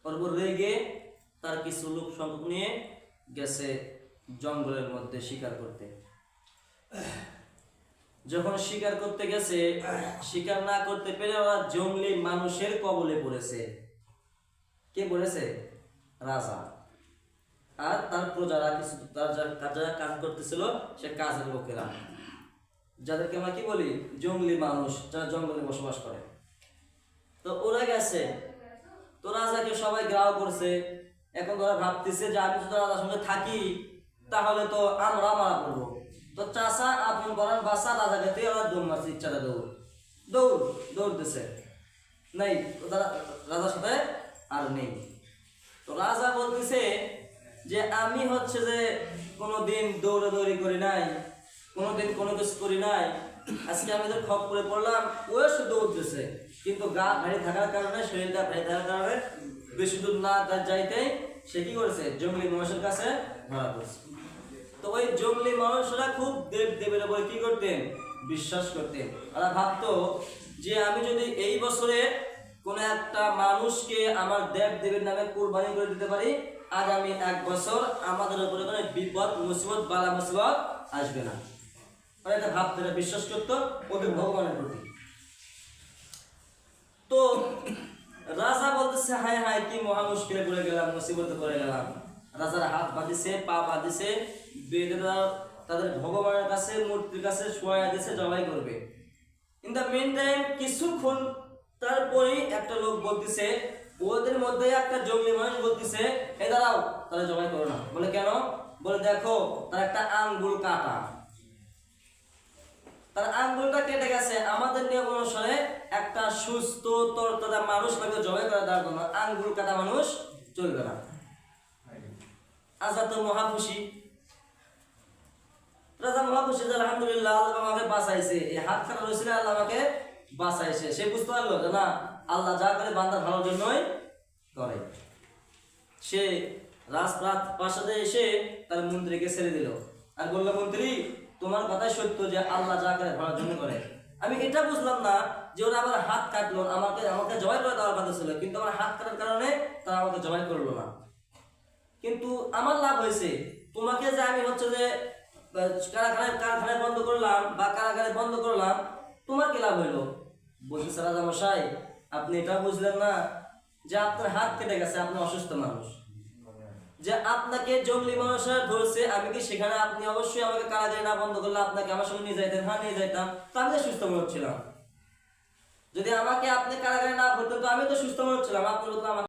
পরপর রেগে তার কিছু লোক সংখ্যক নিয়ে গেছে জঙ্গলের মধ্যে শিকার করতে। যখন শিকার করতে গেছে, শিকার না করতে পেরে ওরা জঙ্গলি মানুষের কবলে পড়েছে। কে পড়েছে? রাজা আর তার প্রজারা, কিছু তার যারা কাজ করতেছিল সে কাজের লোকেরা, যাদেরকে আমরা কি বলি? জঙ্গলি মানুষ, যারা জঙ্গলে বসবাস করে। তো ওরা গেছে, তো রাজাকে সবাই গ্রাহ করছে। এখন তোরা ভাবতেছে যে আমি যদি রাজার সঙ্গে থাকি তাহলে তো আমরা মারা পড়বো। তো চাষা আপন করার বাসা রাজাকে তুই ওরা দৌড় মারছে, ইচ্ছাটা দৌড়তেছে নাই, তারা রাজার সাথে আর নেই। তো রাজা বলতেছে যে আমি হচ্ছে যে কোনোদিন দৌড়াদৌড়ি করি নাই, কোনোদিন কোনো কিছু করি নাই, আজকে আমি তো খপ করে পড়লাম। ও শুধু দৌড়তেছে, কিন্তু গা ভারী থাকার কারণে, শরীরটা ভারী থাকার কারণে বেশি দূর না যাইতে সে কি করেছে? জঙ্গলি মানুষের কাছে ধরা পড়ছে। তো ওই জঙ্গলি মানুষরা খুব দেবের উপরে কি করতেন? বিশ্বাস করতেন। ওরা ভাবতো যে আমি যদি এই বছরে কোন একটা মানুষকে আমার দেবের নামে কুরবানি করে দিতে পারি, আগামী 1 বছর আমাদের উপরে কোনো বিপদ মুসিবত বালা মুসিবত আসবে না। ওরা এটা ভাবতো, এটা বিশ্বাস করতো ওদের ভগবানের প্রতি। তো রাজা বলতেছে হায় হায় কি মহা মুশকিলে পড়ে গেলাম, মুসিবতে পড়ে গেলাম। রাজার হাত বাঁধিছে, পা বাঁধিছে, বেঁধে তাদের ভগবানের কাছে, মূর্তির কাছে শোয়া দিয়েছে, জবাই করবে। ইন দ্য মেন টাইম কিছুক্ষণ তারপরেই একটা লোক বলতেছে, ওদের মধ্যে একটা জঙ্গলি মানুষ বলতেছে, এ দাঁড়াও, তাহলে জবাই করো না। বলে কেন? বলে দেখো তার একটা আঙ্গুল কাটা, তার আঙ্গুলটা কেটে গেছে। আমাদের নিয়ম অনুসারে একটা সুস্থ তরতাজা মানুষ তাকে জবাই করে দেওয়ার জন্য আঙ্গুল কাটা মানুষ চলবে না। আজা তো মহাখুশি, রাজা মহাখুশি, আলহামদুলিল্লাহ আল্লাহ আমাকে বাঁচাইছে, এই হাত কাটা রয়েছিল আল্লাহ আমাকে বাঁচাইছে। সে বুঝতে পারলো যে না, আল্লাহ যা করে বান্দার ভালোর জন্যই করে। সে রাজপ্রাসাদে এসে তার মন্ত্রীকে ছেড়ে দিল আর বলল, মন্ত্রী তোমার কথাই সত্য যে আল্লাহ যা করে ভালোর জন্য করে। আমি এটা বুঝলাম না যে ওরা আমার হাত কাটলো, আমাকে জবাই করে দেওয়ার কথা ছিল, কিন্তু আমার হাত কাটার কারণে তারা আমাকে জবাই করলো না। কিন্তু আমার লাভ হয়েছে, তোমাকে যে আমি হচ্ছে যে কারখানায় বন্ধ করলাম বা কারাগারে বন্ধ করলাম, তোমার কি লাভ হইলো? বলতেছে রাজা মশাই, আপনি এটা বুঝলেন না যে আপনার হাত কেটে গেছে, আপনি অসুস্থ মানুষ, যে আপনাকে জঙ্গলি মানুষরা ধরছে, আমি কি সেখানে আপনি অবশ্যই আমাকে কারাগারে না বন্ধ করলে আপনাকে আমার সঙ্গে নিয়ে যাইতেন? হ্যাঁ নিয়ে যাইতাম, তো আমি তো সুস্থ মানুষ ছিলাম। যদি আমাকে আপনি কারাগারে না ভরতেন তো আমি তো সুস্থ মানুষ ছিলাম। আপনি বলতেন